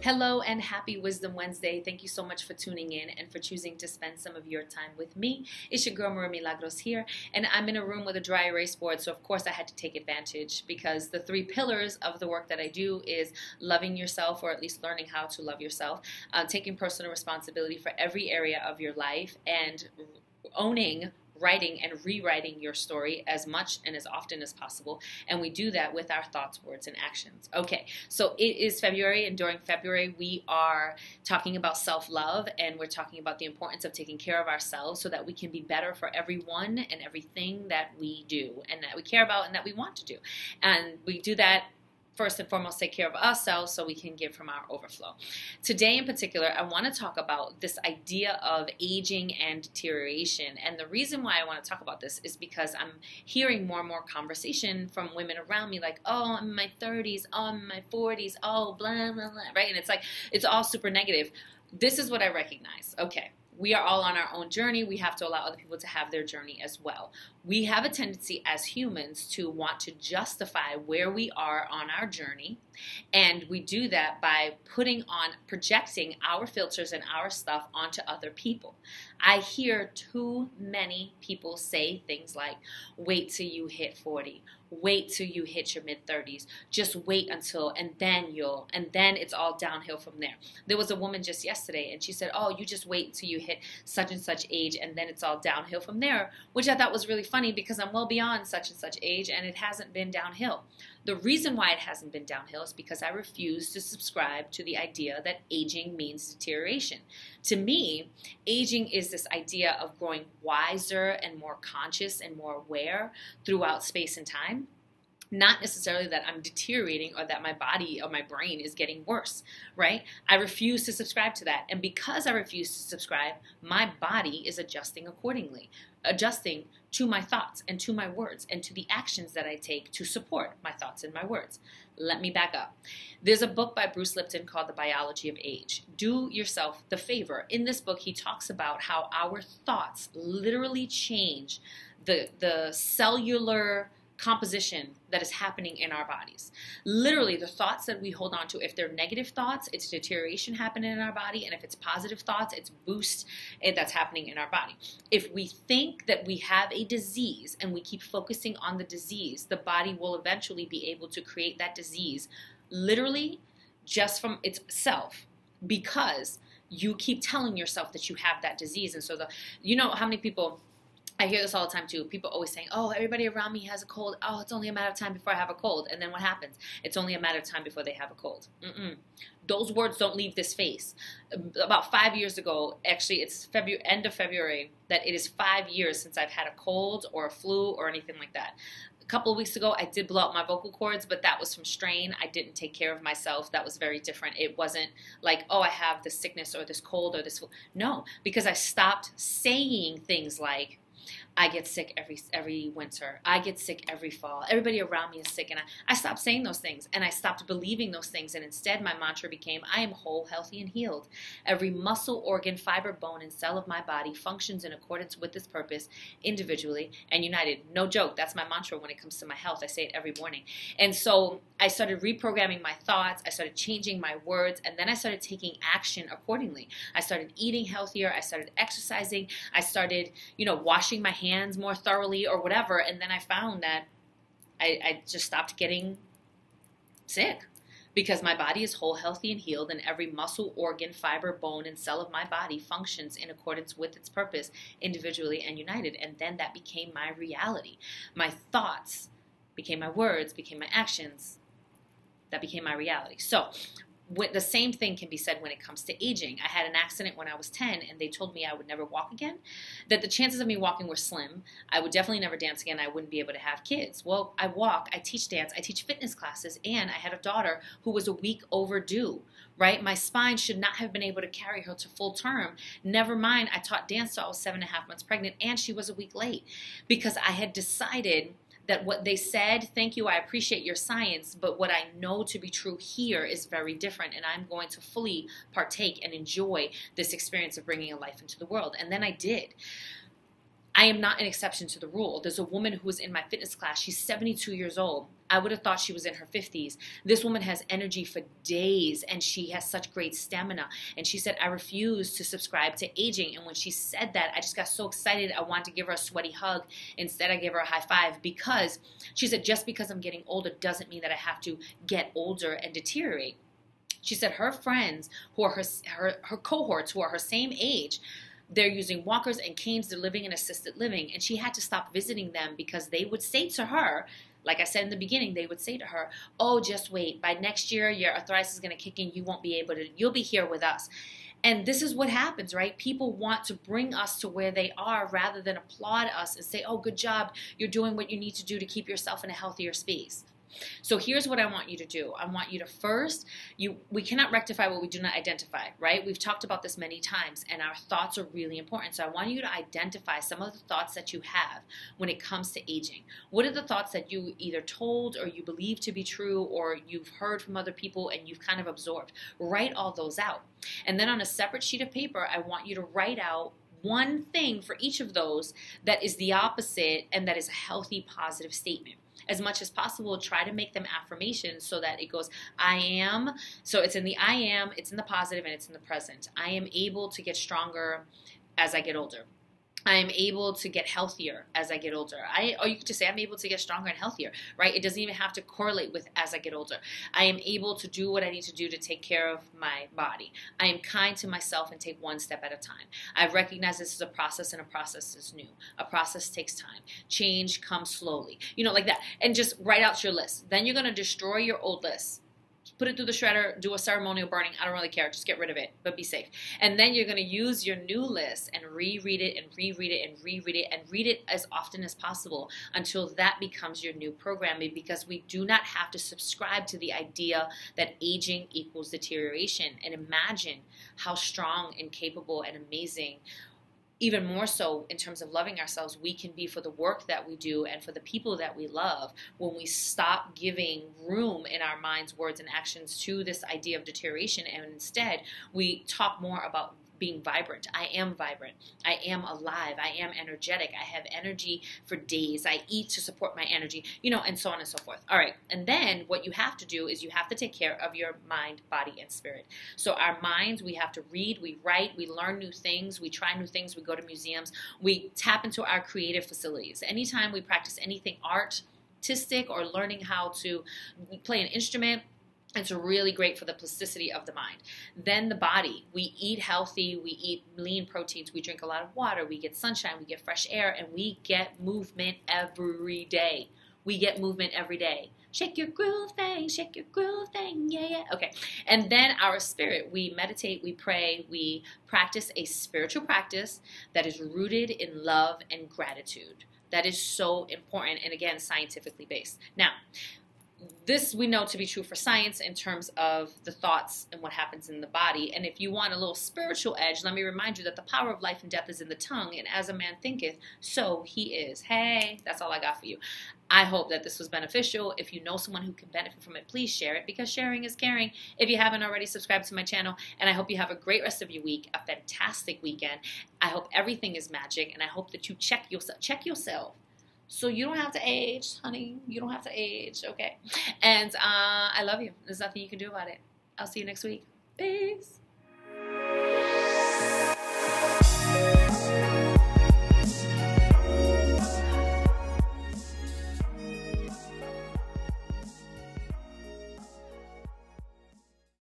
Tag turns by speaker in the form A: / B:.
A: Hello and happy Wisdom Wednesday. Thank you so much for tuning in and for choosing to spend some of your time with me. It's your girl Milagros here, and I'm in a room with a dry erase board, so of course I had to take advantage because the 3 pillars of the work that I do is loving yourself, or at least learning how to love yourself, taking personal responsibility for every area of your life, and owning, writing and rewriting your story as much and as often as possible. And we do that with our thoughts, words, and actions. Okay, so it is February, and during February we are talking about self-love, and we're talking about the importance of taking care of ourselves so that we can be better for everyone and everything that we do and that we care about and that we want to do. And we do that first and foremost, take care of ourselves so we can give from our overflow. Today in particular, I want to talk about this idea of aging and deterioration. And the reason why I want to talk about this is because I'm hearing more and more conversation from women around me like, oh, I'm in my 30s, oh, I'm in my 40s, oh, blah, blah, blah, right? And it's like, it's all super negative. This is what I recognize. Okay. We are all on our own journey. We have to allow other people to have their journey as well. We have a tendency as humans to want to justify where we are on our journey, and we do that by projecting our filters and our stuff onto other people. I hear too many people say things like, wait till you hit 40, wait till you hit your mid-30s, just wait until, and then it's all downhill from there. There was a woman just yesterday, and she said, oh, you just wait until you hit such and such age, and then it's all downhill from there, which I thought was really funny because I'm well beyond such and such age, and it hasn't been downhill. The reason why it hasn't been downhill is because I refuse to subscribe to the idea that aging means deterioration. To me, aging is this idea of growing wiser and more conscious and more aware throughout space and time. Not necessarily that I'm deteriorating or that my body or my brain is getting worse, right? I refuse to subscribe to that. And because I refuse to subscribe, my body is adjusting accordingly, adjusting to my thoughts and to my words and to the actions that I take to support my thoughts and my words. Let me back up. There's a book by Bruce Lipton called The Biology of Age. Do yourself the favor. In this book, he talks about how our thoughts literally change the cellular composition that is happening in our bodies. Literally, the thoughts that we hold on to, if they're negative thoughts, it's deterioration happening in our body, and if it's positive thoughts, it's boost that's happening in our body. If we think that we have a disease and we keep focusing on the disease, the body will eventually be able to create that disease literally just from itself, because you keep telling yourself that you have that disease. And so you know how many people, I hear this all the time too. People always saying, oh, everybody around me has a cold. Oh, it's only a matter of time before I have a cold. And then what happens? It's only a matter of time before they have a cold. Those words don't leave this face. About 5 years ago, actually it's end of February, that it is 5 years since I've had a cold or a flu or anything like that. A couple of weeks ago, I did blow out my vocal cords, but that was from strain. I didn't take care of myself. That was very different. It wasn't like, oh, I have this sickness or this cold or this flu. No, because I stopped saying things like, I get sick every winter. I get sick every fall. Everybody around me is sick. And I stopped saying those things, and I stopped believing those things. And instead, my mantra became, I am whole, healthy, and healed. Every muscle, organ, fiber, bone, and cell of my body functions in accordance with this purpose, individually and united. No joke. That's my mantra when it comes to my health. I say it every morning. And so I started reprogramming my thoughts. I started changing my words. And then I started taking action accordingly. I started eating healthier. I started exercising. I started, washing my hands more thoroughly or whatever, and then I found that I just stopped getting sick because my body is whole, healthy, and healed, and every muscle, organ, fiber, bone, and cell of my body functions in accordance with its purpose, individually and united. And then that became my reality. My thoughts became my words, became my actions. That became my reality. So the same thing can be said when it comes to aging. I had an accident when I was 10, and they told me I would never walk again, that the chances of me walking were slim. I would definitely never dance again. I wouldn't be able to have kids. Well, I walk, I teach dance, I teach fitness classes, and I had a daughter who was a week overdue, right? My spine should not have been able to carry her to full term. Never mind, I taught dance till I was 7.5 months pregnant, and she was a week late because I had decided that what they said, thank you, I appreciate your science, but what I know to be true here is very different, and I'm going to fully partake and enjoy this experience of bringing a life into the world. And then I did. I am not an exception to the rule. There's a woman who was in my fitness class. She's 72 years old. I would have thought she was in her 50s. This woman has energy for days, and she has such great stamina. And she said, I refuse to subscribe to aging. And when she said that, I just got so excited. I wanted to give her a sweaty hug. Instead, I gave her a high five, because she said, just because I'm getting older doesn't mean that I have to get older and deteriorate. She said her friends, who are her cohorts, who are her same age, they're using walkers and canes. They're living in assisted living. And she had to stop visiting them because they would say to her, like I said in the beginning, they would say to her, oh, just wait. By next year, your arthritis is going to kick in. You won't be able to. You'll be here with us. And this is what happens, right? People want to bring us to where they are rather than applaud us and say, oh, good job. You're doing what you need to do to keep yourself in a healthier space. So here's what I want you to do. I want you to first, we cannot rectify what we do not identify, right? We've talked about this many times, and our thoughts are really important. So I want you to identify some of the thoughts that you have when it comes to aging. What are the thoughts that you either told or you believe to be true, or you've heard from other people and you've kind of absorbed? Write all those out. And then on a separate sheet of paper, I want you to write out one thing for each of those that is the opposite and that is a healthy, positive statement. As much as possible, try to make them affirmations so that it goes, I am. So it's in the I am, it's in the positive, and it's in the present. I am able to get stronger as I get older. I am able to get healthier as I get older. Or you could just say I'm able to get stronger and healthier, right? It doesn't even have to correlate with as I get older. I am able to do what I need to do to take care of my body. I am kind to myself and take one step at a time. I recognize this is a process, and a process is new. A process takes time. Change comes slowly. Like that. And just write out your list. Then you're going to destroy your old list. Put it through the shredder, do a ceremonial burning. I don't really care. Just get rid of it, but be safe. And then you're going to use your new list and reread it and reread it and reread it and read it as often as possible until that becomes your new programming, because we do not have to subscribe to the idea that aging equals deterioration. And imagine how strong and capable and amazing, even more so in terms of loving ourselves, we can be for the work that we do and for the people that we love when we stop giving room in our minds, words, and actions to this idea of deterioration, and instead we talk more about being vibrant. I am vibrant. I am alive. I am energetic. I have energy for days. I eat to support my energy, and so on and so forth. All right. And then what you have to do is you have to take care of your mind, body, and spirit. So our minds, we have to read, we write, we learn new things, we try new things, we go to museums, we tap into our creative facilities. Anytime we practice anything artistic or learning how to play an instrument, it's really great for the plasticity of the mind. Then the body, we eat healthy, we eat lean proteins, we drink a lot of water, we get sunshine, we get fresh air, and we get movement every day. We get movement every day. Shake your groove thing, yeah, yeah. Okay. And then our spirit, we meditate, we pray, we practice a spiritual practice that is rooted in love and gratitude. That is so important, and again, scientifically based. Now, this we know to be true for science in terms of the thoughts and what happens in the body. And if you want a little spiritual edge, let me remind you that the power of life and death is in the tongue. And as a man thinketh, so he is. Hey, that's all I got for you. I hope that this was beneficial. If you know someone who can benefit from it, please share it, because sharing is caring. If you haven't already, subscribe to my channel. And I hope you have a great rest of your week, a fantastic weekend. I hope everything is magic. And I hope that you check yourself. So you don't have to age, honey. You don't have to age, okay? And I love you. There's nothing you can do about it. I'll see you next week. Peace.